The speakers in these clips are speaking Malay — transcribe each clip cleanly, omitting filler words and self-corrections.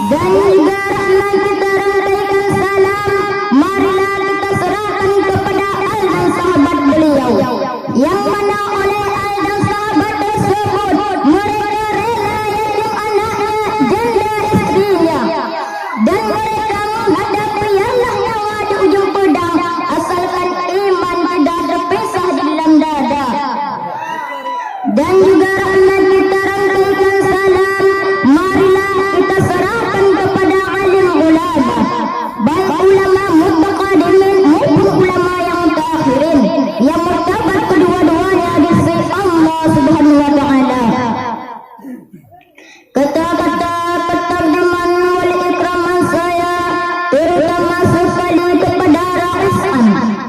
dan juga rahmat kita rangkaikan salam. Marilah kita serahkan kepada al dan sahabat beliau, yang mana oleh al dan sahabat tersebut mereka rela yatim anaknya, janda istrinya, dan mereka menghadapi Allah nyawa di ujung pedang asalkan iman tidak terpisah di dalam dada. Dan juga rahmat kita rangkaikan salam. Marilah kita serahkan kepada alim ulama, baik ulama mutaqaddimin maupun ulama yang mutakhirin, yang martabat kedua-duanya di sisi Allah Subhanahu wa taala. Kata-kata penerjemahan wal ikraman saya terutama sekali kepada Raisan,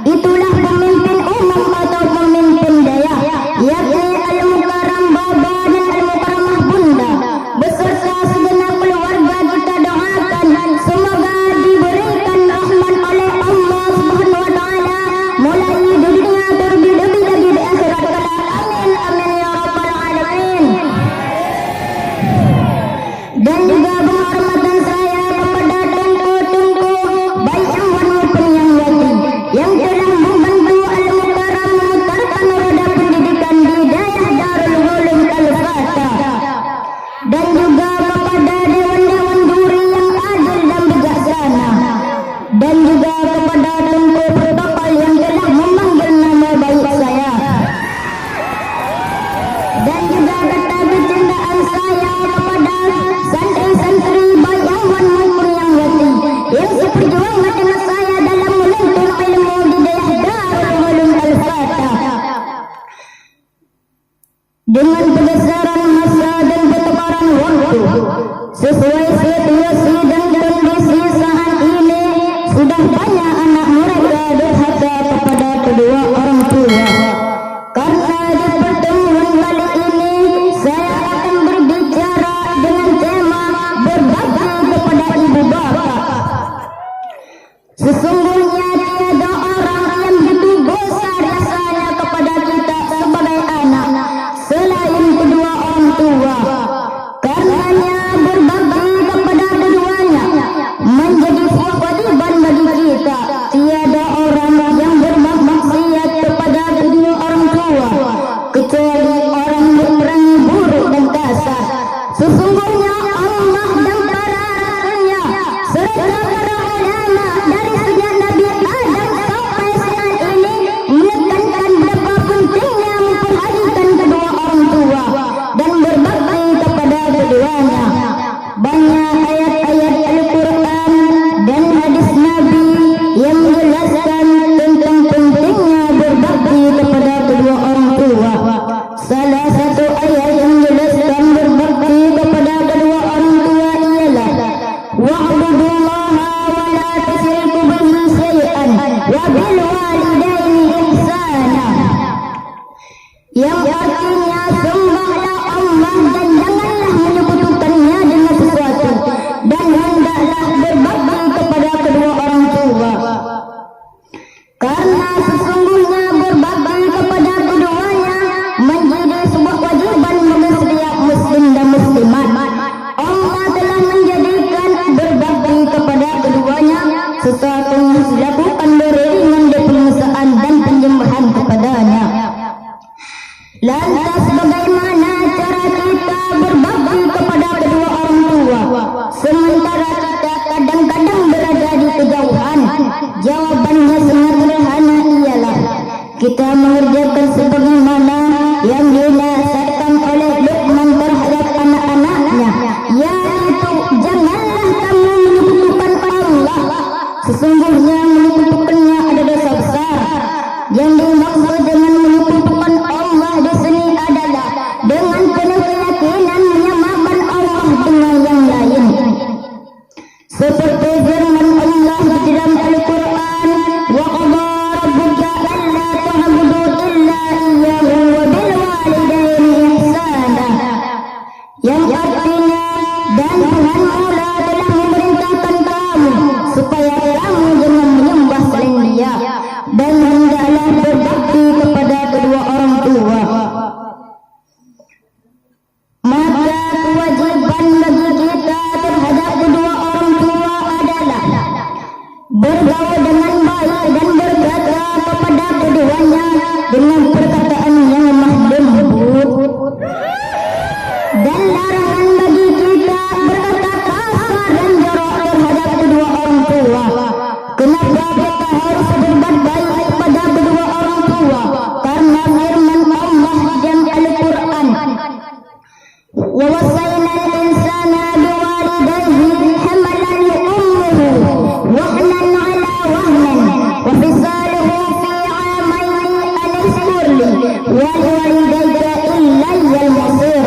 itulah pemimpin umum atau pemimpin daya, yakni Al-Mukarram Baba dan Al-Mukarramah Bunda, beserta segenap keluarga. Kita doakan semoga diberikan rahmat oleh Allah Subhanahu wa taala mulai di dunia terlebih lagi di akhirat kelak. Amin amin ya rabbal alamin. Dan juga penghormatan saya kepada tungku-tungku baik yang wan maupun yang yatim yang telah membantu Al-Mukarram memutarkan roda pendidikan di daerah Darul Ulum Al-Fatah, dan juga kepada dewan-dewan juri yang adil dan bijaksana, dan juga kepada tungku protokol yang telah memanggil nama baik saya, dan juga kata kecintaan saya kepada santri-santri baik yang wan maupun yang yatim yang seperjuangan dengan saya dalam menuntut ilmu di daerah Darul Ulum Al-Fatah. Dengan pergeseran masa dan pertukaran waktu sesuai situasi dan kondisi saat ini, sudah banyak anak mereka durhaka kepada kedua orang tua. Karena di pertemuan kali ini saya akan berbicara dengan tema berbakti kepada ibu bapa. Sesungguhnya tiada orang yang begitu besar rasanya kepada kita sebagai anak selain kedua orang tua. Karenanya berbakti kepada keduanya menjadi kewajiban bagi kita. Tiada orang yang bermaksiat kepada kedua orang tua kecuali orang berperangai buruk dan kasar. Sesungguhnya Allah dan para rasulnya serta para ulama dari sejak Nabi Adam sampai saat ini menekankan betapa pentingnya memperhatikan kedua orang tua dan berbakti kepada keduanya. Banyak ayat-ayat Al-Quran dan hadis Nabi yang menjelaskan tentang pentingnya berbakti kepada kedua orang tua. Salah satu ayat yang menjelaskan berbakti kepada kedua orang tua ialah wa'budullaha wa la tusyriku bihi syai'an wa bil walidaini ihsana, yang artinya sembahlah Allah dan janganlah menyekutukannya dengan sesuatu, dan hendaklah berbakti kepada kedua orang tua. Karena sesungguhnya berbakti kepada keduanya menjadi sebuah kewajiban bagi setiap muslim dan muslimat. Allah telah menjadikan berbakti kepada keduanya sesuatu yang harus dilakukan beriringan dengan penguasaan dan penyembahan kepadanya. Lantas bagaimana cara kita berbakti kepada kedua orang tua sementara kita kadang-kadang berada di kejauhan? Jawabannya sangat sederhana, ialah kita mengerjakan sebagaimana yang dinasihatkan oleh Luqman terhadap anak-anaknya, yaitu janganlah kamu menyekutukan Allah. Sesungguhnya menyekutukannya ada dosa besar. Yang dimaksud dengan menyekutukan Allah di sini adalah dengan penuh keyakinan menyamakan Allah dengan yang lain. Seperti firman Allah di dalam Al-Quran, wa qada rabbuka alla ta'budu illa iyyahu wa bil walidaini ihsana, yang artinya dan Tuhan Allah telah memerintahkan kamu supaya kamu jangan bergaul dengan baik dan berkata kepada keduanya dengan perkataan yang lemah lembut, dan larangan bagi kita berkata kasar dan jorok terhadap kedua orang tua. Kenapa kita harus berbuat baik kepada kedua orang tua? Karena firman Allah dalam Al-Quran, wa wasaina al-insana biwalidayhi hamalathu ummuhu wahnan ala wahnin wa fisaluhu fi 'amayn an ishkur li wa liwalidayka ilayya al-masir.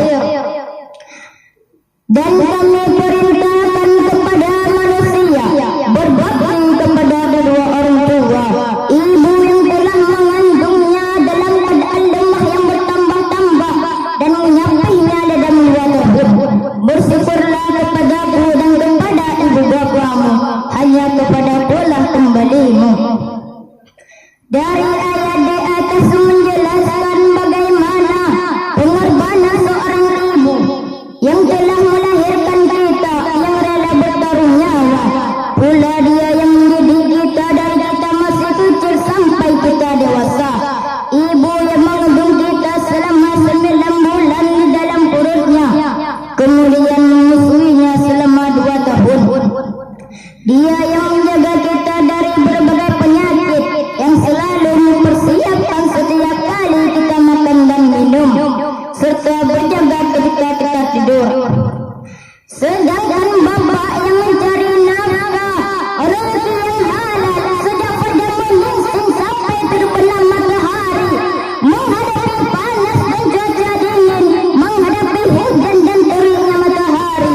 Dan kami perintahkan kepada manusia berbakti kepada kedua orang tua. Ibu yang telah mengandungnya dalam keadaan lemah yang bertambah-tambah dan menyapinya dalam 2 tahun. Bersyukurlah kepadaku dan kepada ibu bapamu, hanya kepadaku lah kembalimu. Dari ayat di atas menjelaskan bagaimana pengorbanan seorang ibu yang telah melahirkan kita, yang rela bertaruh nyawa. Pula dia yang mendidik kita dari kita masih kecil sampai kita dewasa. Ibu yang mengandung kita selama 9 bulan di dalam perutnya, kemudian menyusuinya selama 2 tahun. Dia yang menjaga kita dari berbagai penyakit, yang selalu mempersiapkan setiap kali kita makan dan minum, serta berjaga ketika kita tidur. Sedangkan bapa yang mencari nafkah, rezeki yang halal sejak pada menyingsing sampai terbenam matahari, menghadapi panas dan cuaca dingin, menghadapi hujan dan teriknya matahari,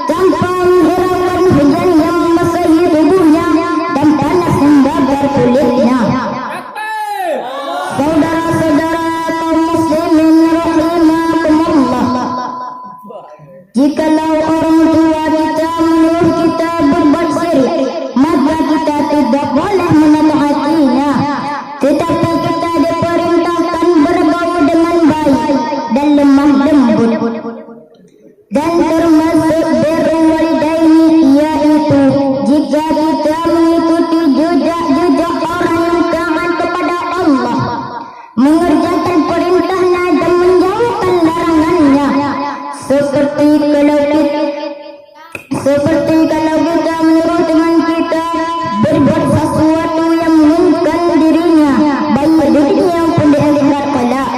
tanpa menghiraukan hujan yang membasahi tubuhnya dan panas yang membakar kulitnya. Saudara-saudara kaum muslimin rahimakumullah, jikalau orang tua kita menyuruh kita berbuat syirik, maka kita tidak boleh menaatinya. Tetapi kita diperintahkan bergaul dengan baik dan lemah lembut. Dan termasuk birrul walidaini, yaitu jika kita mengikuti jejak-jejak orang yang taat kepada Allah, mengerjakan perintahnya dan menjauhkan larangannya. Seperti kalau kita menyuruh teman kita berbuat sesuatu yang menginginkan dirinya, baik di dunia maupun di akhirat kelak,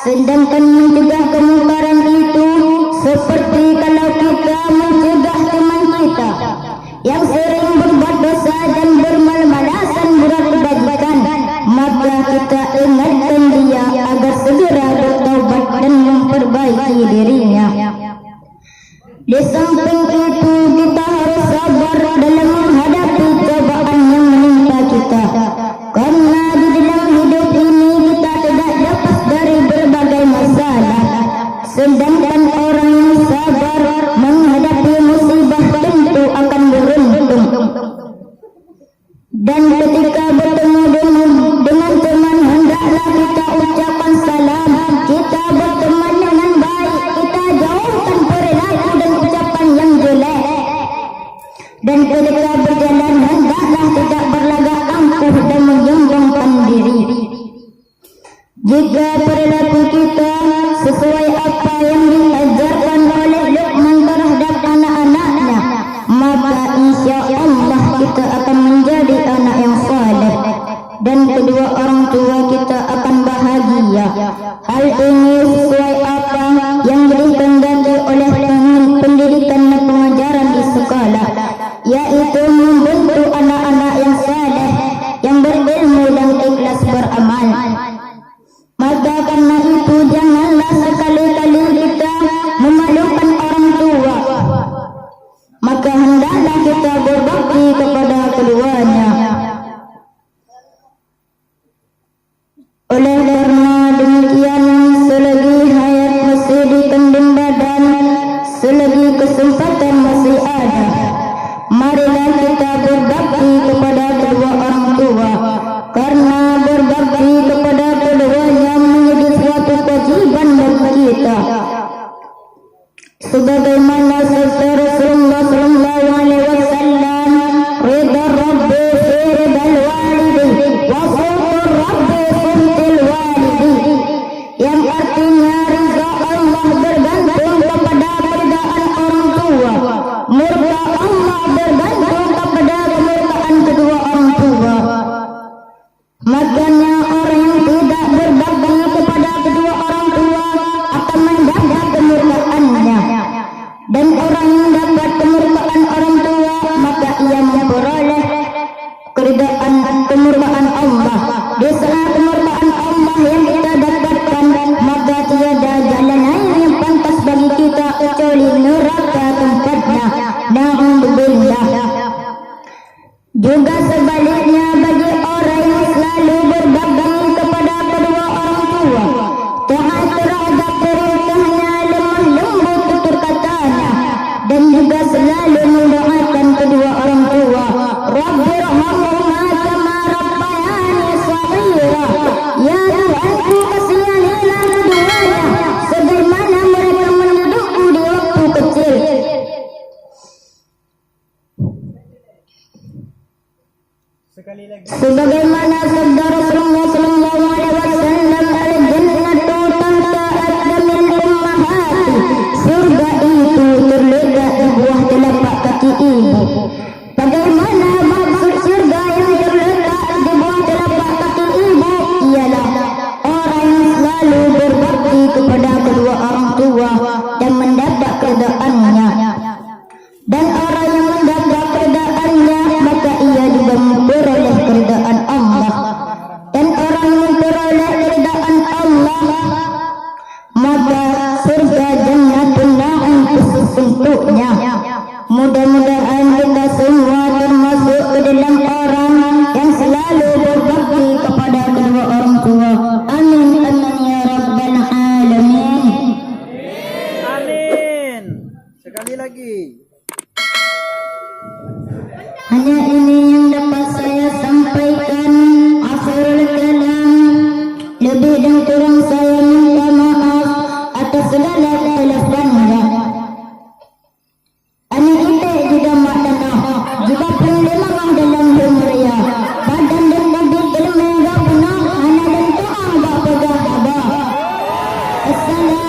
sedangkan mencegah kemungkaran itu seperti kalau kita mencegah teman kita yang sering berbuat dosa dan bermalas-malasan berat kebajikan, maka kita ingatkan dia agar segera bertaubat dan memperbaiki dirinya. Di samping itu, kita harus sabar dalam menghadapi cobaan yang menimpa kita, karena di dalam hidup ini kita tidak lepas dari berbagai masalah. Sedangkan orang yang sabar menghadapi musibah tentu akan beruntung. Dan ketika bertemu dengan teman, hendaklah kita ucapkan salam, kita berteman dengan baik, kita jauhkan perilaku dan ucapan yang jelek. Dan ketika berjalan, hendaklah tidak berlagak angkuh dan menyombongkan diri. Jika perilaku kita sesuai apa yang diajarkan oleh Luqman terhadap anak-anaknya, maka insya Allah kita akan menjadi anak yang saleh dan kedua orang tua kita akan bahagia. Hal ini sesuai apa yang dikehendaki oleh pendidikan dan pengajaran di sekolah, yaitu membentuk anak-anak yang saleh, yang berilmu dan ikhlas beramal. Maka karena itu janganlah sekali-kali kita memalukan orang tua, maka hendaklah kita berbakti kepada keduanya. Oleh karena demikian, selagi hayat masih dikandung badan, selagi kesempatan masih ada, marilah kita berbakti kepada kedua orang tua, karena berbakti kepada keduanya menjadi suatu kewajiban bagi kita. Sebagaimana sabda Rasulullah sallallahu alaihi wasallam, ridha rabbi fi Juga sebaliknya bagi orang yang selalu berbakti kepada kedua orang tua, taat terhadap perintahnya, lemah lembut tutur katanya, dan juga selalu mendoakan kedua orang tua, Rabbirhamhuma kama rabbayani shaghira, ya Tuhanku kasihanilah keduanya sebagaimana mereka mendidikku di waktu kecil. Sekali lagi. Sebagaimana sabda Rasulullah sallallahu alaihi wasallam, al-jannatu tahta min ummahati, surga itu terletak di bawah telapak kaki ibu. Bagaimana maksud surga yang terletak di bawah telapak kaki ibu? Ialah orang yang selalu berbakti kepada kedua orang tua dan mendapat keredaannya. Dan orang yang mendapat keredaannya, maka ia juga memperoleh keredaan Allah. Dan orang yang memperoleh keredaan Allah, maka surga Jannatun Na'im khusus untuknya. Mudah-mudahan kita semua termasuk ke dalam orang yang selalu berbakti kepada kedua orang tua. Amin amin ya rabbal alamin. Amin. Sekali lagi. Hanya ini yang dapat saya sampaikan. Akhirul kalam. Lebih dan kurang saya minta maaf atas segala kesalahannya. Anak kita juga mak tanah, juga pengelemah dalam dunia. Badan dan bagi ilmu enggak benar, anak dan tuang tak pegang abah. Assalamualaikum.